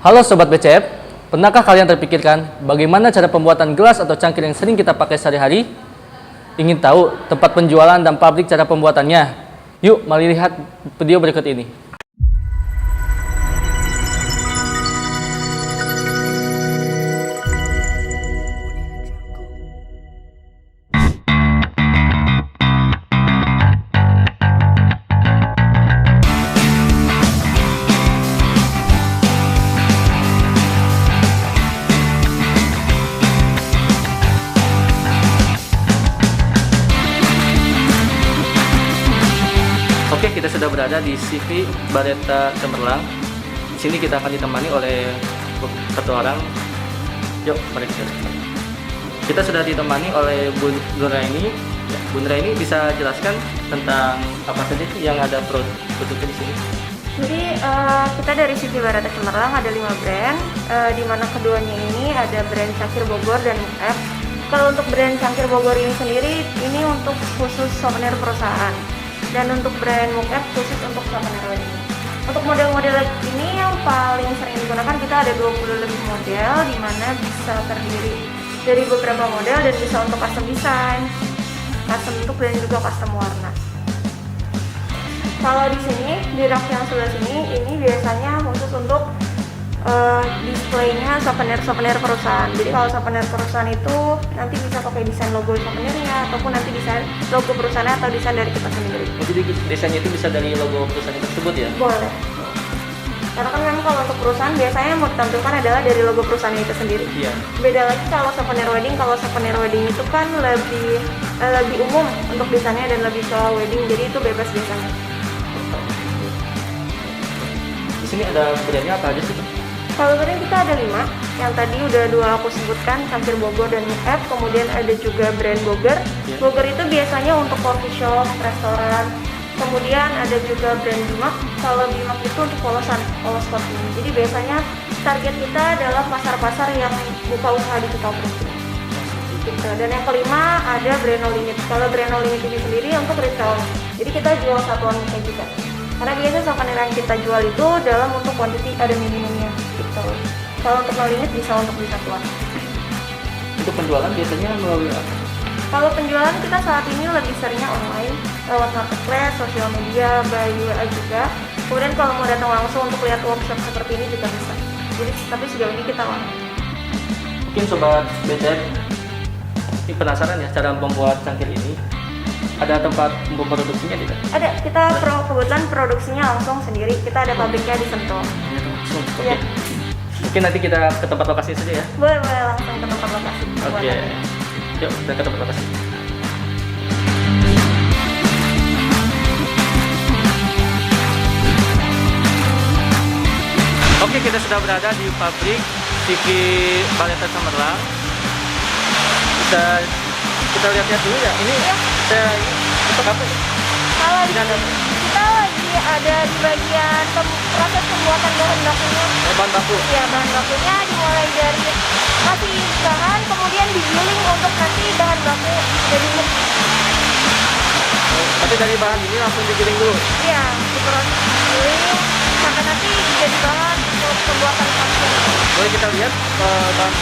Halo Sobat BCF, pernahkah kalian terpikirkan bagaimana cara pembuatan gelas atau cangkir yang sering kita pakai sehari-hari? Ingin tahu tempat penjualan dan pabrik cara pembuatannya? Yuk, mari lihat video berikut ini. Oke, kita sudah berada di CV Bareta Cemerlang. Di sini kita akan ditemani oleh satu orang. Yuk, mari kita lihat. Kita sudah ditemani oleh Bu Nuraini. Ya, Bu Nuraini bisa jelaskan tentang apa saja sih yang ada produknya di sini? Jadi kita dari CV Bareta Cemerlang ada 5 brand, di mana keduanya ini ada brand Cangkir Bogor dan Mukef. Kalau untuk brand Cangkir Bogor ini sendiri, ini untuk khusus souvenir perusahaan. Dan untuk brand Mukef khusus untuk souvenir wedding. Untuk model-model ini yang paling sering digunakan kita ada 20 lebih model, di mana bisa terdiri dari beberapa model dan bisa untuk custom design, custom bentuk dan juga custom warna. Kalau di sini di rak yang sebelah sini ini biasanya khusus untuk displaynya souvenir perusahaan. Jadi kalau souvenir perusahaan itu nanti bisa pakai desain logo souvenirnya ataupun nanti desain logo perusahaannya atau desain dari kita sendiri. Jadi desainnya itu bisa dari logo perusahaan tersebut ya? Boleh. Karena kan memang kalau untuk perusahaan biasanya yang mau ditampilkan adalah dari logo perusahaan itu sendiri. Iya. Beda lagi kalau souvenir wedding itu kan lebih umum untuk desainnya dan lebih ke wedding, jadi itu bebas biasanya. Di sini ada brandnya apa aja sih? Kalau brand kita ada 5, yang tadi udah 2 aku sebutkan, Cangkir Bogor dan Mukef. Kemudian ada juga brand Bogor. Yeah. Bogor itu biasanya untuk coffee shop, restoran. Kemudian ada juga brand Bimak. Kalau Bimak itu untuk polos kopi. Jadi biasanya target kita adalah pasar-pasar yang buka usaha di Sukabumi. Gitu. Dan yang kelima ada brand No Limit. Kalau brand No Limit ini sendiri untuk retail. Jadi kita jual satuan kayak juga. Karena biasanya souvenir yang kita jual itu dalam untuk quantity ada minimumnya gitu. Kalau untuk no limit bisa untuk di satuan. Untuk penjualan biasanya melalui apa? Kalau penjualan kita saat ini lebih seringnya online, lewat marketplace, sosial media, by WA juga. Kemudian kalau mau datang langsung untuk lihat workshop seperti ini juga bisa. Jadi tapi sejauh ini kita online. Mungkin Sobat BCF ini penasaran ya cara membuat cangkir ini. Ada tempat memproduksinya tidak? Ada, kita kebetulan produksinya langsung sendiri. Kita ada pabriknya di Sentul. Oke. Iya. Mungkin nanti kita ke tempat lokasi saja ya. Boleh langsung ke tempat lokasi. Oke. Yuk, kita ke tempat lokasi. Oke, kita sudah berada di pabrik CV Bareta Cemerlang. Kita lihat-lihat dulu ya. Ini saya untuk apa ya? Kalau kita lagi ada di bagian proses pembuatan bahan bakunya. Bahan baku. Ya, bahan bakunya dimulai dari masih bahan, kemudian digiling untuk nanti bahan baku jadi Tapi dari bahan ini langsung digiling dulu. iya, diproses digiling sampai nanti jadi bahan untuk pembuatan cangkir. Boleh kita lihat bahan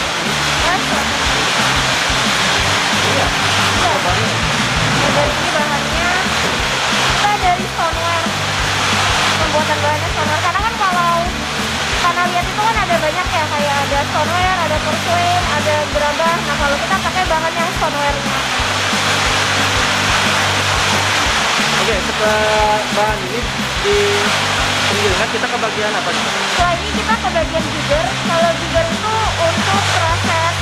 Iya. bahannya? Dari ini bahannya kita dari stoneware, pembuatan bahannya stoneware. Karena kan karena lihat itu kan ada banyak ya, kayak ada stoneware, ada porcelain, ada gerabah. Nah kalau kita pakai bahan yang stoneware-nya. Oke, setelah bahan ini di penggilingan kita ke bagian apa nih? Setelah ini kita ke bagian jigger. Kalau jigger itu untuk proses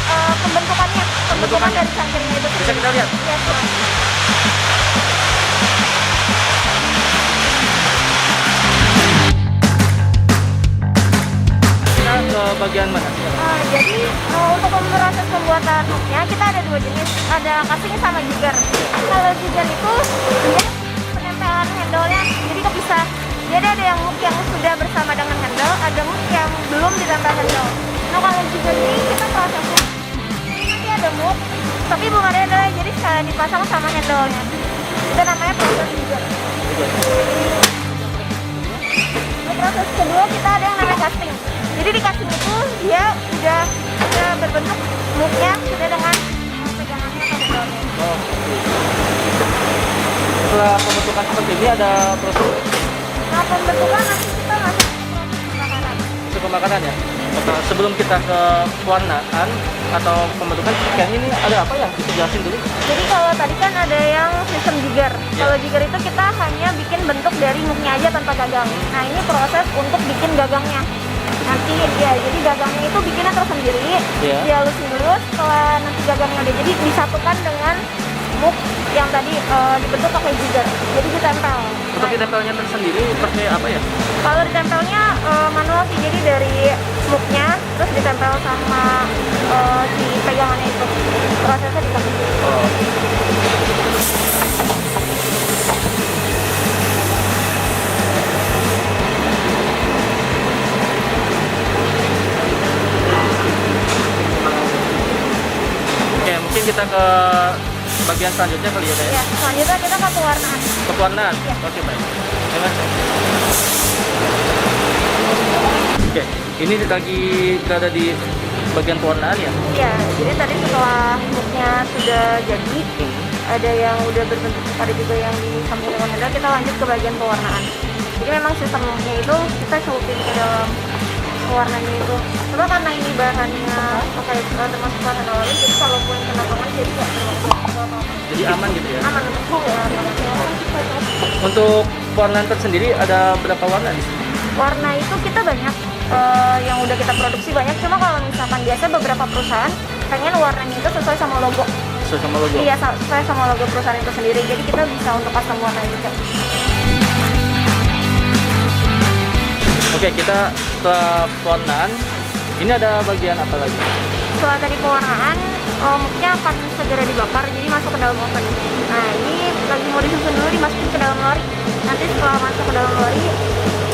pembentukan dari cangkirnya itu. Bisa kita lihat? Iya, Mas. Kita ke bagian mana? Jadi untuk proses pembuatannya kita ada 2 jenis, ada casing sama jigger. Kalau jigger itu dia penempelan handle-nya jadi kepisah. Jadi ada yang muk yang sudah bersama dengan handle, ada muk yang belum ditempel handle. Nah kalau jigger ini kita prosesnya nanti ada muk, tapi belum ada handle, jadi sekalian dipasang sama handle-nya. Itu namanya proses jigger. Untuk proses kedua kita ada yang namanya casting. Jadi dikasih itu dia udah berbentuk muknya sudah dengan pegangannya atau bekalnya. Oh, setelah pembentukan seperti ini ada proses Nah, pembentukan nanti kita masuk ke proses pembakaran. pembakaran ya. Oke, sebelum kita ke pewarnaan atau pembentukan, kayak ini ada apa ya? Bisa jelasin dulu. Jadi kalau tadi kan ada yang sistem jigger. Ya. Kalau jigger itu kita hanya bikin bentuk dari muknya aja tanpa gagang. Nah, ini proses untuk bikin gagangnya. Nanti ya, jadi gagangnya itu bikinnya tersendiri. Ya. Dihalusin dulu, setelah nanti gagangnya udah jadi disatukan dengan muk yang tadi dibentuk pakai jigger. Jadi ditempel. Untuk ditempelnya tersendiri pakai apa ya? Kalau ditempelnya manual sih, jadi dari muknya terus ditempel sama si pegangannya itu. Prosesnya dipakai. Oh. Oke, mungkin kita ke bagian selanjutnya kali ya, Teh? Ya, selanjutnya kita ke pewarnaan. Pewarnaan. Ya. Oke, baik. Terima kasih. Oke, ini lagi berada di bagian pewarnaan ya? Iya, jadi tadi setelah muknya sudah jadi, ada yang udah berbentuk, ada juga yang disambung dengan model. Kita lanjut ke bagian pewarnaan. Jadi memang sistem muknya itu kita celupin ke dalam pewarnanya itu. Cuma karena ini bahannya pakai termasuk bahan alami, jadi kalaupun kena tangan jadi nggak apa-apa. Jadi aman gitu ya? Aman untuk ya, Untuk pewarnaan tersendiri ada berapa warna di sini? warna itu kita banyak yang udah kita produksi banyak. Cuma kalau misalkan biasa beberapa perusahaan pengen warnanya itu sesuai sama logo. Sesuai sama logo? Iya, sesuai sama logo perusahaan itu sendiri. Jadi kita bisa untuk custom warna juga. Oke, kita setelah pewarnaan, ini ada bagian apa lagi? Setelah tadi pewarnaan, muknya akan segera dibakar, jadi masuk ke dalam oven. Nah, ini lagi mau disusun dulu, dimasukin ke dalam lori. Nanti setelah masuk ke dalam lori,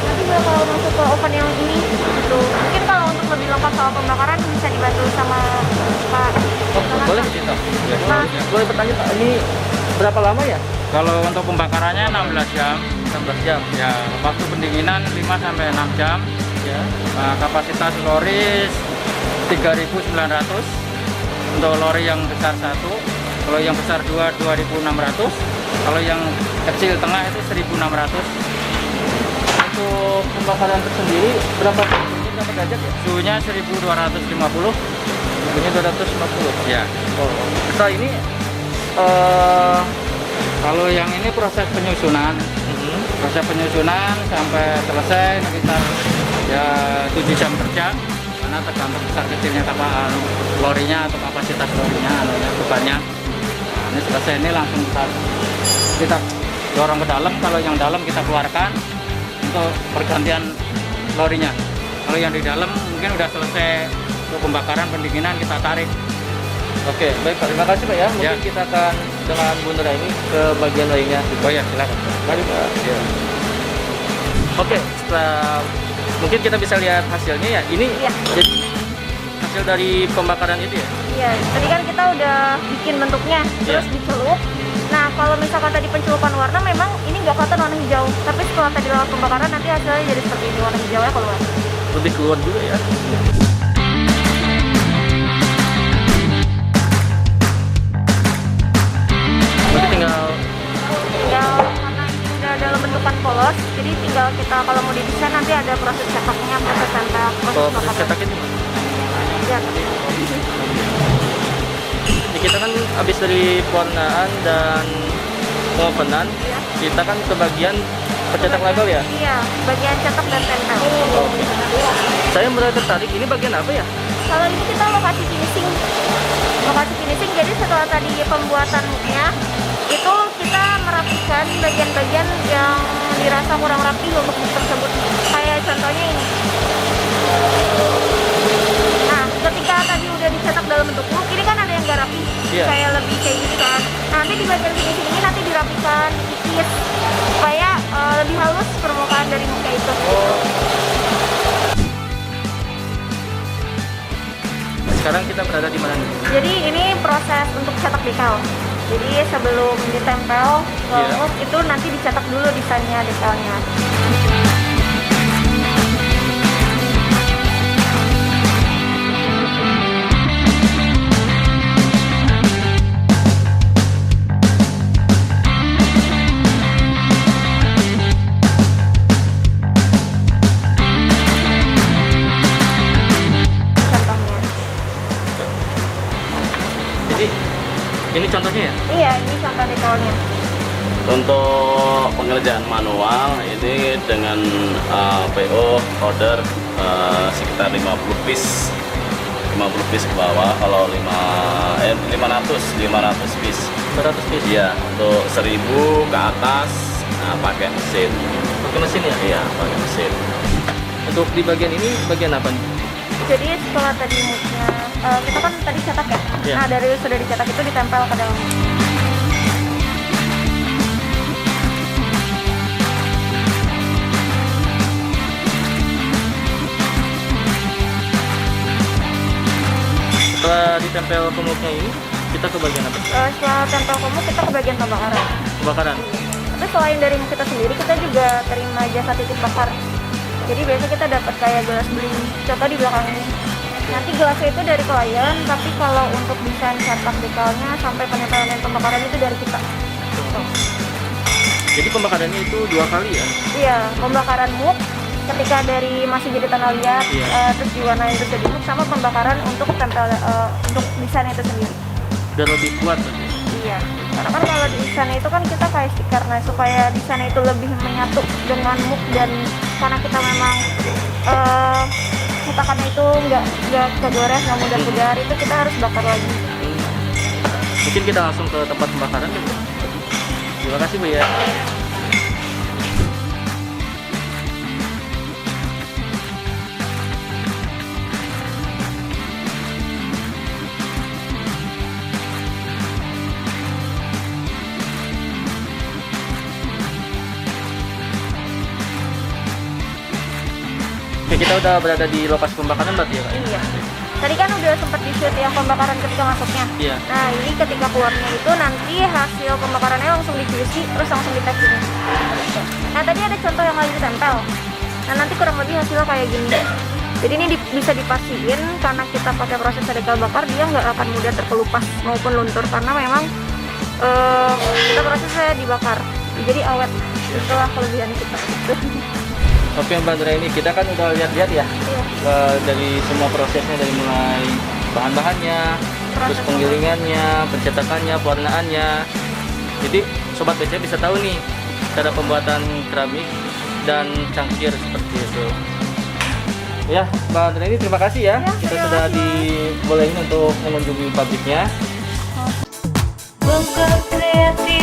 nanti bakal masuk ke oven yang ini. Gitu. Mungkin kalau untuk lebih lengkap soal pembakaran bisa dibantu sama Pak. Oh, boleh cerita? Ya. Nah. Boleh bertanya Pak, ini berapa lama ya? Kalau untuk pembakarannya 16 jam, 16 jam. ya waktu pendinginan 5 sampai 6 jam. Ya. Kapasitas lori 3.900 untuk lori yang besar 1, kalau yang besar 2 2.600, kalau yang kecil tengah itu 1.600. Untuk pembakaran tersendiri berapa derajat ya? Suhunya 1.250. Suhunya 250. Ya. Oh. Setelah ini Kalau yang ini proses penyusunan. Proses penyusunan sampai selesai sekitar ya 7 jam kerja, karena tergantung besar kecilnya kapal lorinya atau kapasitas lorinya, bebannya. Nah, ini selesai, ini langsung kita dorong ke dalam. Kalau yang dalam kita keluarkan untuk pergantian lorinya. Kalau yang di dalam mungkin udah selesai untuk pembakaran, pendinginan, kita tarik. Oke, baik Pak. Terima kasih Pak ya. Mungkin Ya. kita akan dengan Bu Nura ini ke bagian lainnya. Oh ya, silakan. Mari Pak. Ya. Oke, setelah mungkin kita bisa lihat hasilnya ya. Ini Iya. jadi hasil dari pembakaran itu ya. Iya, tadi kan kita udah bikin bentuknya, terus Iya. dicelup. Nah, kalau misalkan tadi pencelupan warna, memang ini nggak kelihatan warna hijau. Tapi setelah tadi lewat pembakaran, nanti hasilnya jadi seperti ini, warna hijaunya keluar. Lebih keluar juga ya. Berarti tinggal Karena ini udah dalam bentukan polos, jadi tinggal kita kalau mau didesain nanti ada proses cetaknya, proses tempel, proses proses pembakaran. cetak ini. Ya. Ya, kita kan habis dari pewarnaan dan pengopenan, Iya. kita kan ke bagian pencetak label ya. Iya, bagian cetak dan tempel. Oke. Saya mulai tertarik, ini bagian apa ya? Kalau ini kita lokasi finishing. Lokasi finishing, jadi setelah tadi pembuatan muknya, itu kita merapikan bagian-bagian yang dirasa kurang rapi untuk muk tersebut. Kayak contohnya ini. Nah, ketika tadi udah dicetak dalam bentuk muk, ini kan ada yang nggak rapi. Iya. Kayak lebih kayak gitu kan. Nanti di bagian finishing ini nanti dirapikan dikit supaya lebih halus permukaan dari muka itu. Sekarang kita berada di mana nih? Jadi ini proses untuk cetak decal. Jadi sebelum ditempel ke Iya. muk itu nanti dicetak dulu desainnya decalnya. contohnya ya? Iya, ini contoh detailnya. Untuk pengerjaan manual ini dengan PO order sekitar 50 piece ke bawah. Kalau 500 piece. 200 piece. Iya, untuk 1000 ke atas pakai mesin. Pakai mesin ya? Iya, pakai mesin. Untuk di bagian ini bagian apa nih? Jadi setelah tadi muknya, kita kan tadi cetak ya. Iya. Nah, dari sudah dicetak itu ditempel ke dalam. Setelah ditempel ke muknya ini, kita ke bagian apa? Setelah tempel ke muk, kita ke bagian pembakaran. Pembakaran. Tapi selain dari muk kita sendiri, kita juga terima jasa titip bakar. Jadi biasa kita dapat kayak gelas bling. Contoh di belakang ini. Nanti gelasnya itu dari klien, tapi kalau untuk desain cetak dekalnya sampai penyempelan dan pembakaran itu dari kita. Gitu. Jadi pembakarannya itu 2 kali ya? Iya, pembakaran muk ketika dari masih jadi tanah liat, Iya. terus diwarnain terus jadi muk, sama pembakaran untuk tempel untuk desain itu sendiri. Biar lebih kuat berarti. Iya, karena kan kalau desain itu kan kita kayak stiker, nah supaya desain itu lebih menyatu dengan muk dan karena kita memang cetakannya itu nggak kegores, nggak mudah pudar, itu kita harus bakar lagi. Mungkin kita langsung ke tempat pembakaran gitu. Terima kasih Bu ya. Oke, kita udah berada di lokasi pembakaran berarti ya Kak? Iya. Tadi kan udah sempat di-shoot yang pembakaran ketika masuknya. Iya. Nah, ini ketika keluarnya itu nanti hasil pembakarannya langsung dicuci, terus langsung di packing. Gitu. Nah, tadi ada contoh yang lagi ditempel. Nah, nanti kurang lebih hasilnya kayak gini. Jadi ini bisa dipastiin karena kita pakai proses decal bakar, dia nggak akan mudah terkelupas maupun luntur karena memang kita prosesnya dibakar. Jadi awet. Itulah kelebihan kita. Oke Mbak Andra, ini kita kan udah lihat-lihat ya dari semua prosesnya, dari mulai bahan-bahannya, terus Proses penggilingannya, pencetakannya, pewarnaannya. Jadi Sobat BC bisa tahu nih cara pembuatan keramik dan cangkir seperti itu. Ya Mbak Andra, ini terima kasih ya. Ya, Kita terima sudah kasih. dibolehin untuk mengunjungi pabriknya. Bongkar kreasi